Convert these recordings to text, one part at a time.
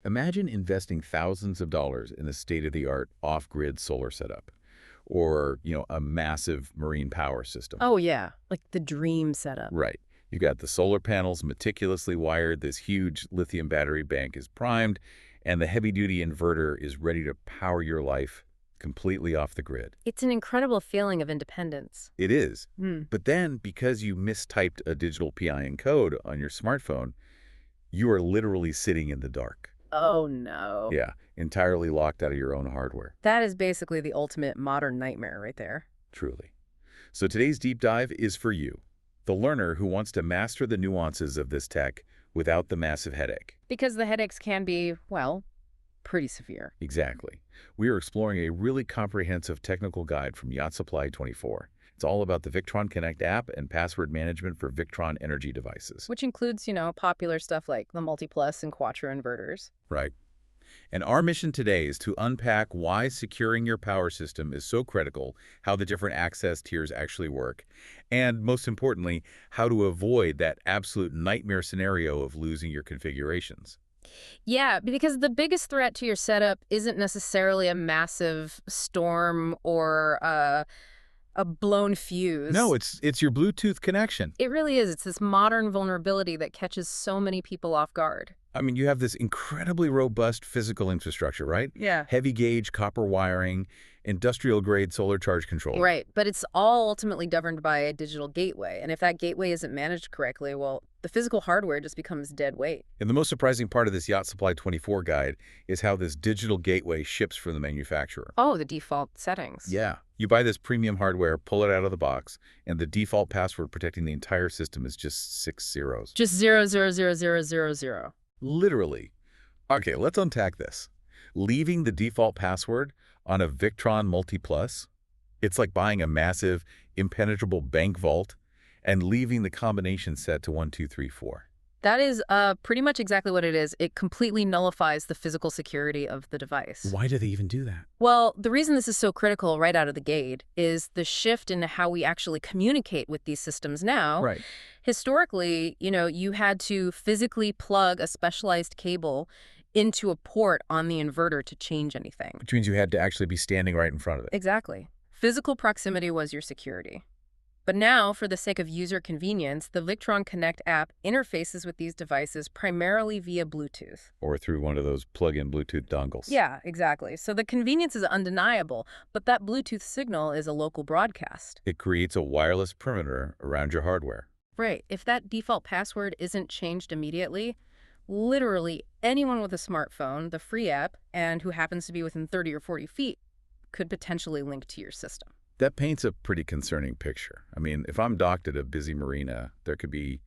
Imagine investing thousands of dollars in a state-of-the-art off-grid solar setup or, a massive marine power system. Oh, yeah, like the dream setup. Right. You got the solar panels meticulously wired, this huge lithium battery bank is primed, and the heavy-duty inverter is ready to power your life completely off the grid. It's an incredible feeling of independence. It is. Hmm. But then, because you mistyped a digital PIN code on your smartphone, you are literally sitting in the dark. Oh, no. Yeah, entirely locked out of your own hardware. That is basically the ultimate modern nightmare right there. Truly. So today's deep dive is for you, the learner who wants to master the nuances of this tech without the massive headache. Because the headaches can be, well, pretty severe. Exactly. We are exploring a really comprehensive technical guide from Yacht Supply 24. It's all about the VictronConnect app and password management for Victron Energy devices. Which includes, popular stuff like the multi-plus and quattro inverters. Right. And our mission today is to unpack why securing your power system is so critical, how the different access tiers actually work, and most importantly, how to avoid that absolute nightmare scenario of losing your configurations. Yeah, because the biggest threat to your setup isn't necessarily a massive storm or a blown fuse. No, it's your Bluetooth connection. It really is. It's this modern vulnerability that catches so many people off guard. I mean, you have this incredibly robust physical infrastructure, right? Yeah. Heavy gauge copper wiring, industrial grade solar charge control. Right, but it's all ultimately governed by a digital gateway. And if that gateway isn't managed correctly, well, the physical hardware just becomes dead weight. And the most surprising part of this Yacht Supply 24 guide is how this digital gateway ships from the manufacturer. Oh, the default settings. Yeah. You buy this premium hardware, pull it out of the box, and the default password protecting the entire system is just 6 zeros. Just 0000000. Literally. Okay, let's unpack this. Leaving the default password on a Victron Multi-Plus, it's like buying a massive, impenetrable bank vault and leaving the combination set to 1, 2, 3, 4. That is pretty much exactly what it is. It completely nullifies the physical security of the device. Why do they even do that? Well, the reason this is so critical right out of the gate is the shift in how we actually communicate with these systems now. Right. Historically, you had to physically plug a specialized cable into a port on the inverter to change anything. Which means you had to actually be standing right in front of it. Exactly. Physical proximity was your security. But now, for the sake of user convenience, the VictronConnect app interfaces with these devices primarily via Bluetooth. Or through one of those plug-in Bluetooth dongles. Yeah, exactly. So the convenience is undeniable, but that Bluetooth signal is a local broadcast. It creates a wireless perimeter around your hardware. Right. If that default password isn't changed immediately, literally anyone with a smartphone, the free app, and who happens to be within 30 or 40 feet could potentially link to your system. That paints a pretty concerning picture. I mean, if I'm docked at a busy marina, there could be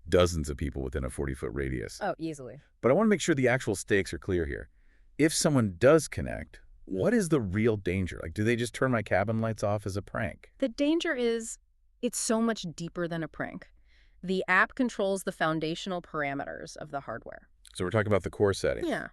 dozens of people within a 40-foot radius. Oh, easily. But I want to make sure the actual stakes are clear here. If someone does connect, what is the real danger? Like, do they just turn my cabin lights off as a prank? The danger is it's so much deeper than a prank. The app controls the foundational parameters of the hardware. So we're talking about the core settings. Yeah.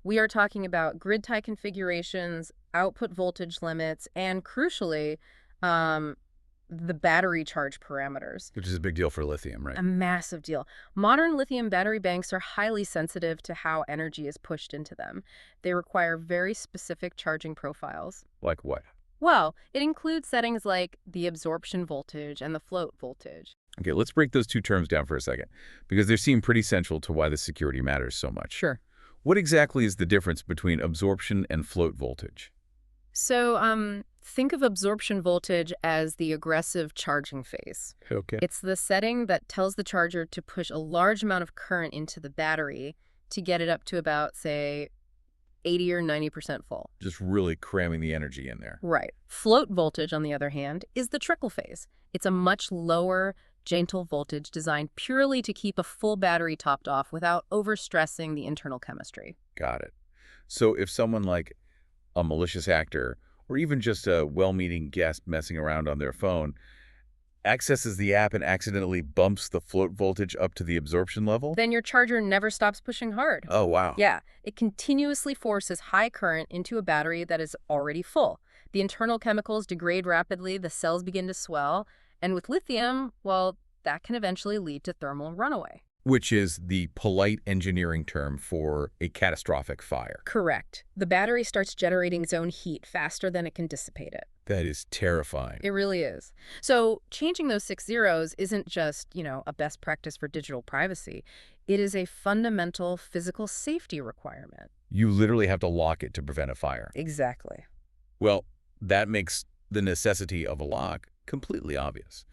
We are talking about grid-tie configurations, output voltage limits, and crucially, the battery charge parameters. Which is a big deal for lithium, right? A massive deal. Modern lithium battery banks are highly sensitive to how energy is pushed into them. They require very specific charging profiles. Like what? Well, it includes settings like the absorption voltage and the float voltage. Okay, let's break those two terms down for a second, because they seem pretty central to why the security matters so much. Sure. What exactly is the difference between absorption and float voltage? So, think of absorption voltage as the aggressive charging phase. Okay. It's the setting that tells the charger to push a large amount of current into the battery to get it up to about, say, 80 or 90% full. Just really cramming the energy in there. Right. Float voltage, on the other hand, is the trickle phase. It's a much lower, gentle voltage designed purely to keep a full battery topped off without overstressing the internal chemistry. Got it. So if someone like a malicious actor or even just a well-meaning guest messing around on their phone accesses the app and accidentally bumps the float voltage up to the absorption level? Then your charger never stops pushing hard. Oh, wow. Yeah, it continuously forces high current into a battery that is already full. The internal chemicals degrade rapidly, the cells begin to swell, and with lithium, well, that can eventually lead to thermal runaway. Which is the polite engineering term for a catastrophic fire. Correct. The battery starts generating its own heat faster than it can dissipate it. That is terrifying. It really is. So changing those 6 zeros isn't just, a best practice for digital privacy. It is a fundamental physical safety requirement. You literally have to lock it to prevent a fire. Exactly. Well, that makes the necessity of a lock completely obvious.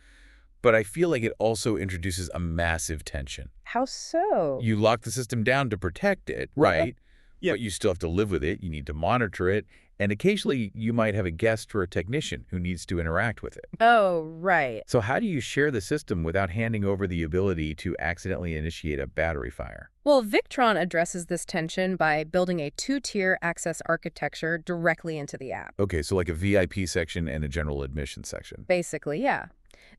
But I feel like it also introduces a massive tension. How so? You lock the system down to protect it, right? Yeah. But you still have to live with it. You need to monitor it. And occasionally, you might have a guest or a technician who needs to interact with it. Oh, right. So how do you share the system without handing over the ability to accidentally initiate a battery fire? Well, Victron addresses this tension by building a 2-tier access architecture directly into the app. Okay, so like a VIP section and a general admission section. Basically, yeah.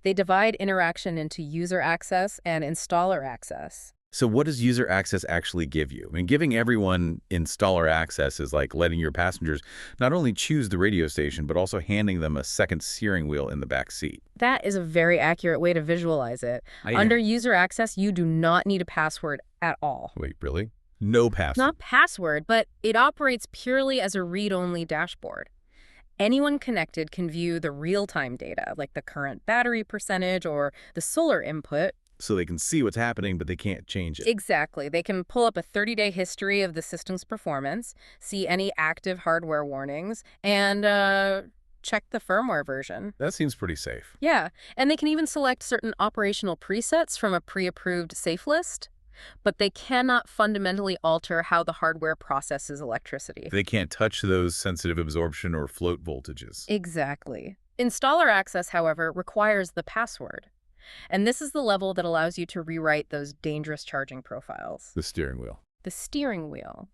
They divide interaction into user access and installer access. So what does user access actually give you? I mean, giving everyone installer access is like letting your passengers not only choose the radio station, but also handing them a second steering wheel in the back seat. That is a very accurate way to visualize it. Under user access, you do not need a password at all. Wait, really? No password? Not password, but it operates purely as a read-only dashboard. Anyone connected can view the real-time data, like the current battery percentage or the solar input. So they can see what's happening, but they can't change it. Exactly. They can pull up a 30-day history of the system's performance, see any active hardware warnings, and check the firmware version. That seems pretty safe. Yeah, and they can even select certain operational presets from a pre-approved safe list, but they cannot fundamentally alter how the hardware processes electricity. They can't touch those sensitive absorption or float voltages. Exactly. Installer access, however, requires the password. And this is the level that allows you to rewrite those dangerous charging profiles. The steering wheel. The steering wheel.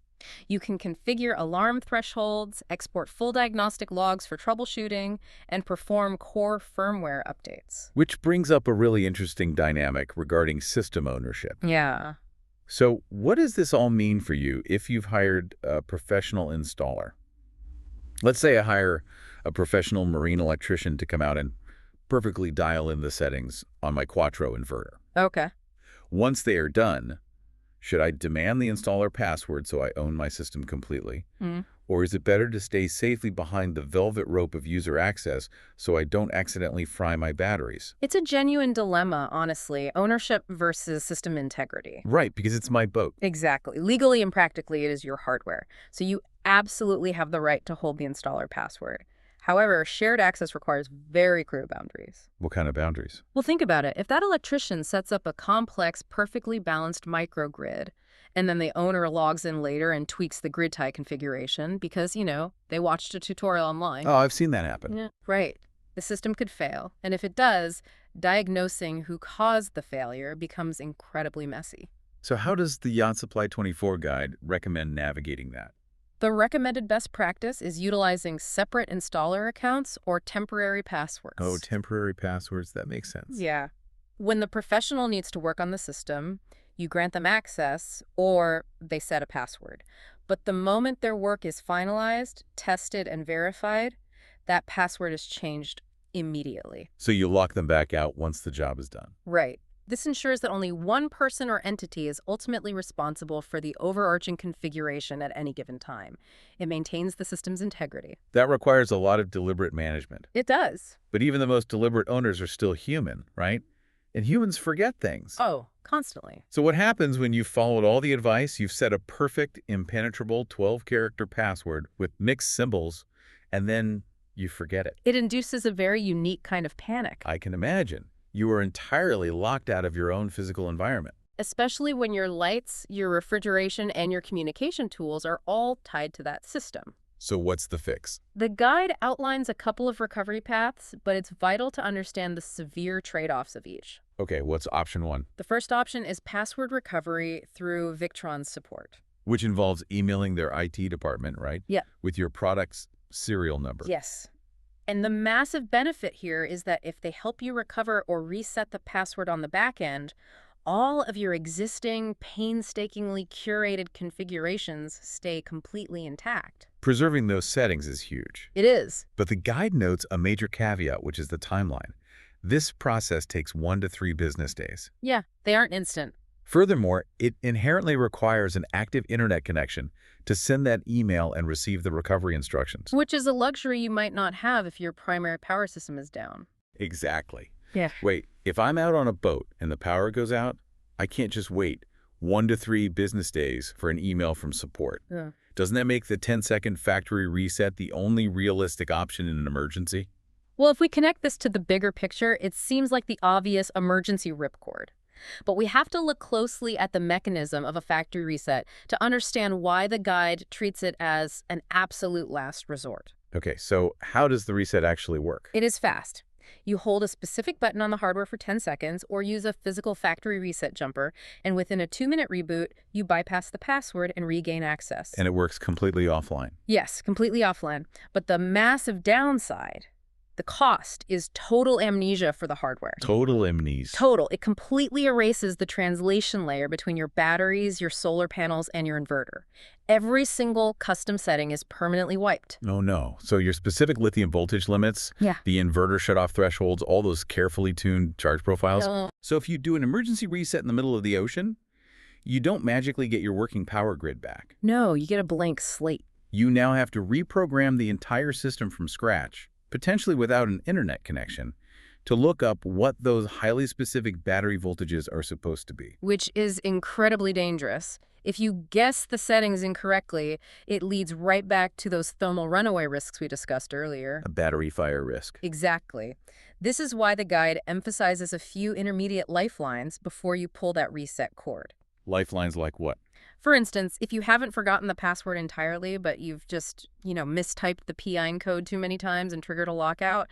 You can configure alarm thresholds, export full diagnostic logs for troubleshooting, and perform core firmware updates. Which brings up a really interesting dynamic regarding system ownership. Yeah. So what does this all mean for you if you've hired a professional installer? Let's say I hire a professional marine electrician to come out and perfectly dial in the settings on my Quattro inverter. Okay. Once they are done, should I demand the installer password so I own my system completely? Or is it better to stay safely behind the velvet rope of user access so I don't accidentally fry my batteries? It's a genuine dilemma, honestly. Ownership versus system integrity. Right, because it's my boat. Exactly. Legally and practically, it is your hardware. So you absolutely have the right to hold the installer password. However, shared access requires very clear boundaries. What kind of boundaries? Well, think about it. If that electrician sets up a complex, perfectly balanced microgrid, and then the owner logs in later and tweaks the grid tie configuration because, they watched a tutorial online. Oh, I've seen that happen. Yeah, right. The system could fail. And if it does, diagnosing who caused the failure becomes incredibly messy. So how does the Yacht Supply 24 guide recommend navigating that? The recommended best practice is utilizing separate installer accounts or temporary passwords. Oh, temporary passwords. That makes sense. Yeah. When the professional needs to work on the system, you grant them access or they set a password. But the moment their work is finalized, tested, and verified, that password is changed immediately. So you lock them back out once the job is done. Right. This ensures that only one person or entity is ultimately responsible for the overarching configuration at any given time. It maintains the system's integrity. That requires a lot of deliberate management. It does. But even the most deliberate owners are still human, right? And humans forget things. Oh, constantly. So what happens when you've followed all the advice, you've set a perfect, impenetrable 12-character password with mixed symbols, and then you forget it? It induces a very unique kind of panic. I can imagine. You are entirely locked out of your own physical environment. Especially when your lights, your refrigeration, and your communication tools are all tied to that system. So what's the fix? The guide outlines a couple of recovery paths, but it's vital to understand the severe trade-offs of each. Okay, what's option one? The first option is password recovery through Victron's support. Which involves emailing their IT department, right? Yeah. With your product's serial number. Yes. And the massive benefit here is that if they help you recover or reset the password on the back end, all of your existing, painstakingly curated configurations stay completely intact. Preserving those settings is huge. It is. But the guide notes a major caveat, which is the timeline. This process takes 1 to 3 business days. Yeah, they aren't instant. Furthermore, it inherently requires an active internet connection to send that email and receive the recovery instructions. Which is a luxury you might not have if your primary power system is down. Exactly. Yeah. Wait, if I'm out on a boat and the power goes out, I can't just wait 1 to 3 business days for an email from support. Yeah. Doesn't that make the 10-second factory reset the only realistic option in an emergency? Well, if we connect this to the bigger picture, it seems like the obvious emergency ripcord. But we have to look closely at the mechanism of a factory reset to understand why the guide treats it as an absolute last resort. Okay, so how does the reset actually work? It is fast. You hold a specific button on the hardware for 10 seconds or use a physical factory reset jumper, and within a 2-minute reboot, you bypass the password and regain access. And it works completely offline. Yes, completely offline. But the massive downside, the cost, is total amnesia for the hardware. Total amnesia. Total. It completely erases the translation layer between your batteries, your solar panels, and your inverter. Every single custom setting is permanently wiped. Oh no. So your specific lithium voltage limits, Yeah. the inverter shutoff thresholds, all those carefully tuned charge profiles. Oh. So if you do an emergency reset in the middle of the ocean, you don't magically get your working power grid back. No, you get a blank slate. You now have to reprogram the entire system from scratch, potentially without an internet connection, to look up what those highly specific battery voltages are supposed to be. Which is incredibly dangerous. If you guess the settings incorrectly, it leads right back to those thermal runaway risks we discussed earlier. A battery fire risk. Exactly. This is why the guide emphasizes a few intermediate lifelines before you pull that reset cord. Lifelines like what? For instance, if you haven't forgotten the password entirely, but you've just, mistyped the PIN code too many times and triggered a lockout,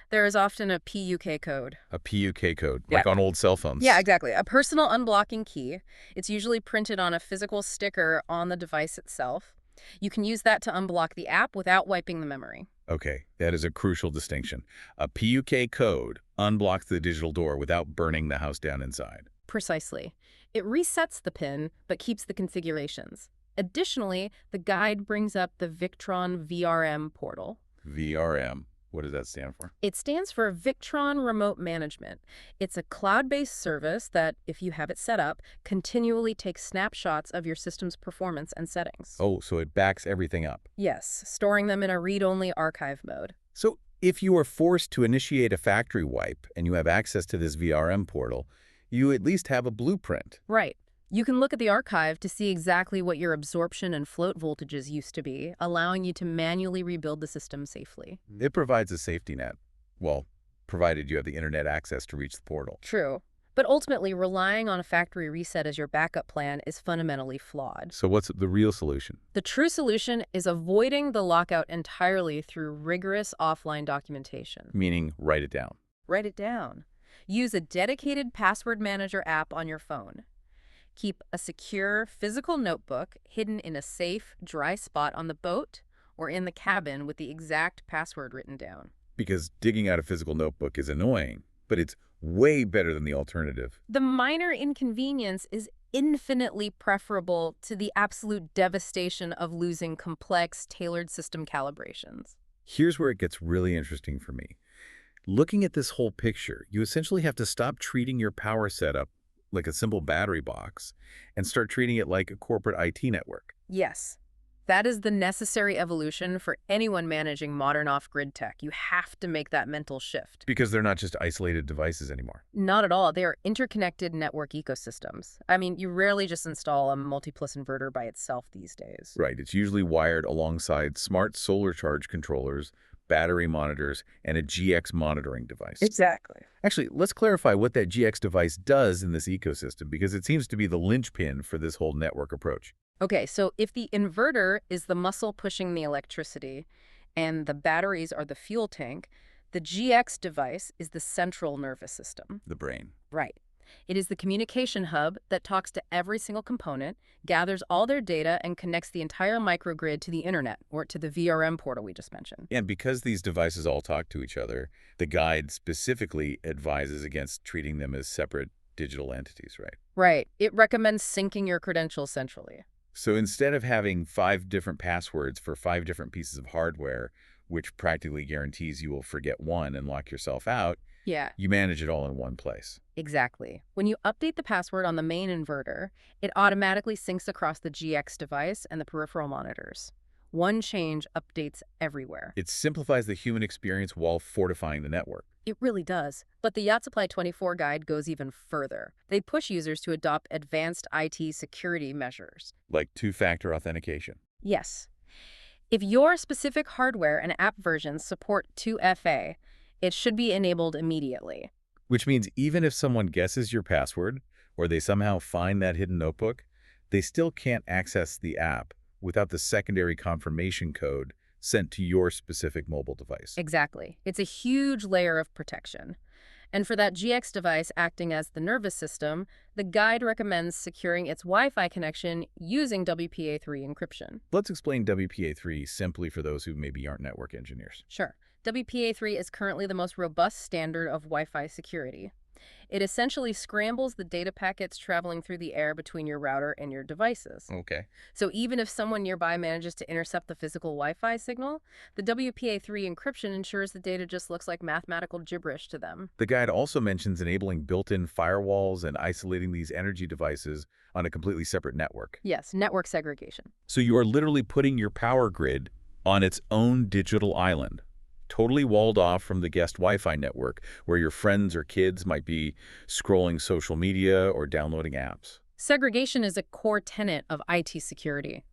there is often a PUK code. A PUK code, Yeah. like on old cell phones. Yeah, exactly. A personal unblocking key. It's usually printed on a physical sticker on the device itself. You can use that to unblock the app without wiping the memory. Okay, that is a crucial distinction. A PUK code unblocks the digital door without burning the house down inside. Precisely. It resets the PIN, but keeps the configurations. Additionally, the guide brings up the Victron VRM portal. VRM. What does that stand for? It stands for Victron Remote Management. It's a cloud-based service that, if you have it set up, continually takes snapshots of your system's performance and settings. Oh, so it backs everything up. Yes, storing them in a read-only archive mode. So if you are forced to initiate a factory wipe and you have access to this VRM portal, you at least have a blueprint. Right. You can look at the archive to see exactly what your absorption and float voltages used to be, allowing you to manually rebuild the system safely. It provides a safety net. Well, provided you have the internet access to reach the portal. True. But ultimately, relying on a factory reset as your backup plan is fundamentally flawed. So what's the real solution? The true solution is avoiding the lockout entirely through rigorous offline documentation. Meaning, write it down. Write it down. Use a dedicated password manager app on your phone. Keep a secure physical notebook hidden in a safe, dry spot on the boat or in the cabin with the exact password written down. Because digging out a physical notebook is annoying, but it's way better than the alternative. The minor inconvenience is infinitely preferable to the absolute devastation of losing complex, tailored system calibrations. Here's where it gets really interesting for me. Looking at this whole picture, you essentially have to stop treating your power setup like a simple battery box and start treating it like a corporate IT network. Yes, that is the necessary evolution for anyone managing modern off-grid tech. You have to make that mental shift. Because they're not just isolated devices anymore. Not at all. They are interconnected network ecosystems. I mean, you rarely just install a multiplus inverter by itself these days. Right, it's usually wired alongside smart solar charge controllers, battery monitors, and a GX monitoring device. Exactly. Actually, let's clarify what that GX device does in this ecosystem, because it seems to be the linchpin for this whole network approach. Okay, so if the inverter is the muscle pushing the electricity and the batteries are the fuel tank, the GX device is the central nervous system. The brain. Right. It is the communication hub that talks to every single component, gathers all their data, and connects the entire microgrid to the internet, or to the VRM portal we just mentioned. And because these devices all talk to each other, the guide specifically advises against treating them as separate digital entities, right? Right. It recommends syncing your credentials centrally. So instead of having 5 different passwords for 5 different pieces of hardware, which practically guarantees you will forget one and lock yourself out, Yeah, You manage it all in one place. exactly. When you update the password on the main inverter, it automatically syncs across the GX device and the peripheral monitors. One change updates everywhere. It simplifies the human experience while fortifying the network. It really does. But the Yacht Supply 24 guide goes even further. They push users to adopt advanced IT security measures. Like two-factor authentication. Yes. If your specific hardware and app versions support 2FA, it should be enabled immediately. Which means even if someone guesses your password, or they somehow find that hidden notebook, they still can't access the app without the secondary confirmation code sent to your specific mobile device. Exactly. It's a huge layer of protection. And for that GX device acting as the nervous system, the guide recommends securing its Wi-Fi connection using WPA3 encryption. Let's explain WPA3 simply for those who maybe aren't network engineers. Sure. WPA3 is currently the most robust standard of Wi-Fi security. It essentially scrambles the data packets traveling through the air between your router and your devices. Okay. So even if someone nearby manages to intercept the physical Wi-Fi signal, the WPA3 encryption ensures the data just looks like mathematical gibberish to them. The guide also mentions enabling built-in firewalls and isolating these energy devices on a completely separate network. Yes, network segregation. So you are literally putting your power grid on its own digital island, totally walled off from the guest Wi-Fi network where your friends or kids might be scrolling social media or downloading apps. Segregation is a core tenet of IT security.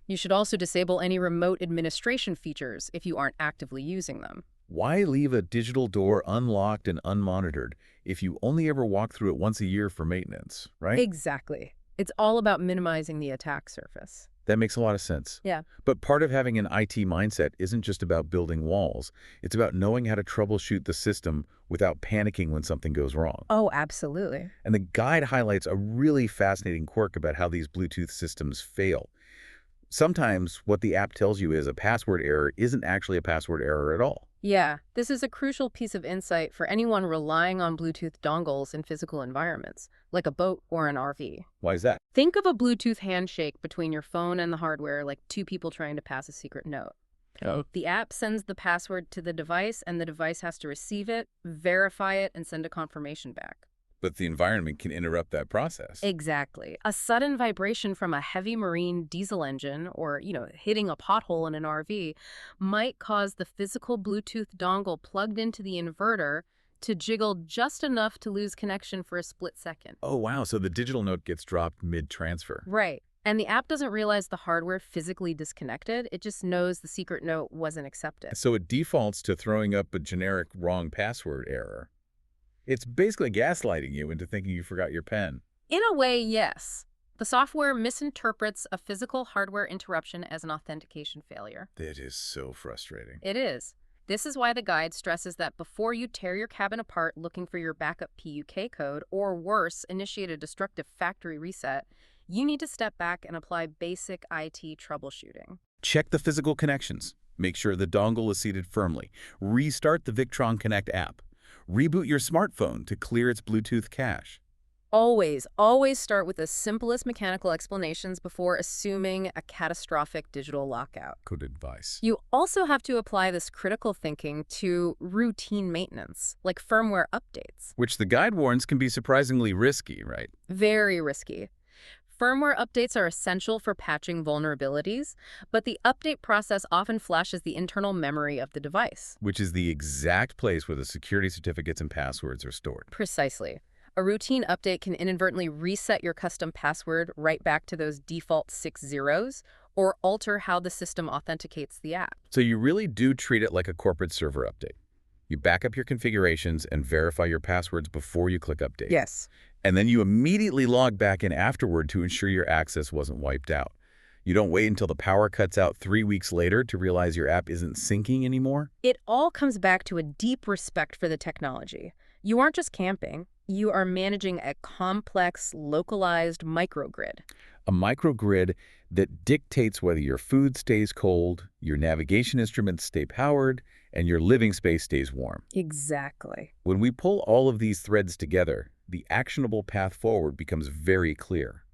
You should also disable any remote administration features if you aren't actively using them. Why leave a digital door unlocked and unmonitored if you only ever walk through it once a year for maintenance, right? Exactly. It's all about minimizing the attack surface. That makes a lot of sense. Yeah. But part of having an IT mindset isn't just about building walls. It's about knowing how to troubleshoot the system without panicking when something goes wrong. Oh, absolutely. And the guide highlights a really fascinating quirk about how these Bluetooth systems fail. Sometimes what the app tells you is a password error isn't actually a password error at all. Yeah, this is a crucial piece of insight for anyone relying on Bluetooth dongles in physical environments, like a boat or an RV. Why is that? Think of a Bluetooth handshake between your phone and the hardware, like two people trying to pass a secret note. Oh. The app sends the password to the device, and the device has to receive it, verify it, and send a confirmation back. But the environment can interrupt that process. Exactly. A sudden vibration from a heavy marine diesel engine or, hitting a pothole in an RV might cause the physical Bluetooth dongle plugged into the inverter to jiggle just enough to lose connection for a split second. Oh, wow. So the digital note gets dropped mid-transfer. Right. And the app doesn't realize the hardware physically disconnected. It just knows the secret note wasn't accepted. So it defaults to throwing up a generic wrong password error. It's basically gaslighting you into thinking you forgot your pen. In a way, yes. The software misinterprets a physical hardware interruption as an authentication failure. That is so frustrating. It is. This is why the guide stresses that before you tear your cabin apart looking for your backup PUK code, or worse, initiate a destructive factory reset, you need to step back and apply basic IT troubleshooting. Check the physical connections. Make sure the dongle is seated firmly. Restart the VictronConnect app. Reboot your smartphone to clear its Bluetooth cache. Always start with the simplest mechanical explanations before assuming a catastrophic digital lockout. Good advice. You also have to apply this critical thinking to routine maintenance, like firmware updates. Which the guide warns can be surprisingly risky, right? Very risky. Firmware updates are essential for patching vulnerabilities, but the update process often flashes the internal memory of the device. Which is the exact place where the security certificates and passwords are stored. Precisely. A routine update can inadvertently reset your custom password right back to those default 6 zeros, or alter how the system authenticates the app. So you really do treat it like a corporate server update. You back up your configurations and verify your passwords before you click update. Yes. And then you immediately log back in afterward to ensure your access wasn't wiped out. You don't wait until the power cuts out 3 weeks later to realize your app isn't syncing anymore. It all comes back to a deep respect for the technology. You aren't just camping. You are managing a complex, localized microgrid. A microgrid that dictates whether your food stays cold, your navigation instruments stay powered, and your living space stays warm. Exactly. When we pull all of these threads together, the actionable path forward becomes very clear.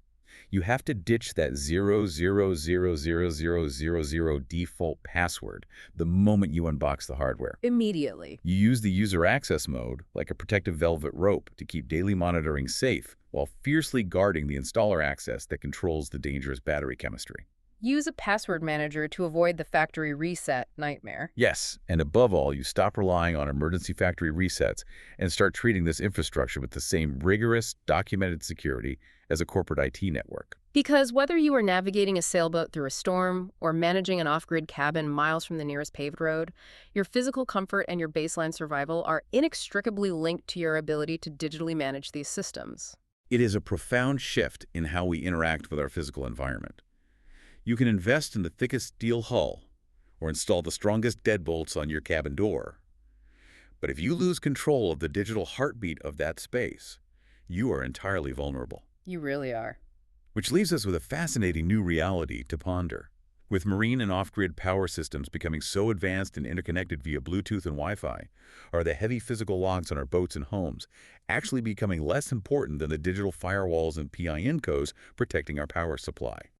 You have to ditch that 00000000 default password the moment you unbox the hardware. Immediately. You use the user access mode, like a protective velvet rope, to keep daily monitoring safe while fiercely guarding the installer access that controls the dangerous battery chemistry. Use a password manager to avoid the factory reset nightmare. Yes, and above all, you stop relying on emergency factory resets and start treating this infrastructure with the same rigorous, documented security as a corporate IT network. Because whether you are navigating a sailboat through a storm or managing an off-grid cabin miles from the nearest paved road, your physical comfort and your baseline survival are inextricably linked to your ability to digitally manage these systems. It is a profound shift in how we interact with our physical environment. You can invest in the thickest steel hull or install the strongest deadbolts on your cabin door. But if you lose control of the digital heartbeat of that space, you are entirely vulnerable. You really are. Which leaves us with a fascinating new reality to ponder. With marine and off-grid power systems becoming so advanced and interconnected via Bluetooth and Wi-Fi, are the heavy physical locks on our boats and homes actually becoming less important than the digital firewalls and PIN codes protecting our power supply?